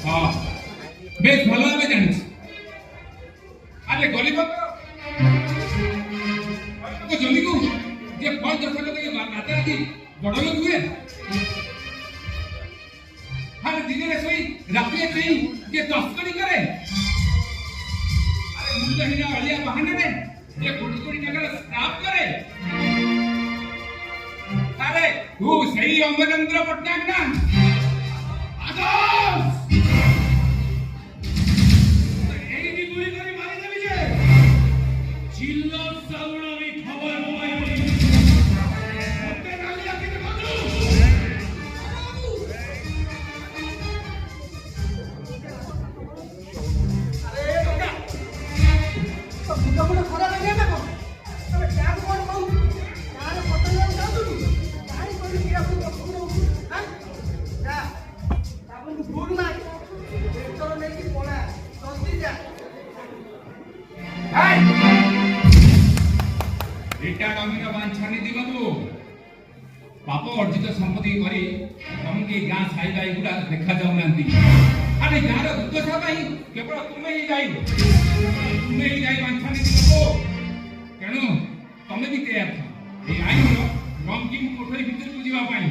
हाँ बेस भल भाव जानी अरे गली जमी को जे फल दर्शक राते राति बड़ लोक हुए हाँ दिन में सोई राति नहीं जे तस्करी करे अरे मूल्यहीन अलिया बहाने में जे कोटी कोटी टका स्क्रैप करे अरे तू सही अमरेंद्र पटनायक ना आदर्श पाप अर्जित संपत्ति करी तुमके गाँ साई भाई गुड़ा देखा जाऊना अरे गाँव दुर्दशा केवल तुम्हें ही दायी बांछानी दीपू तेणु तुम्हें भी तैयार था ये आईन रंगीन कोठरी भितर को जावाई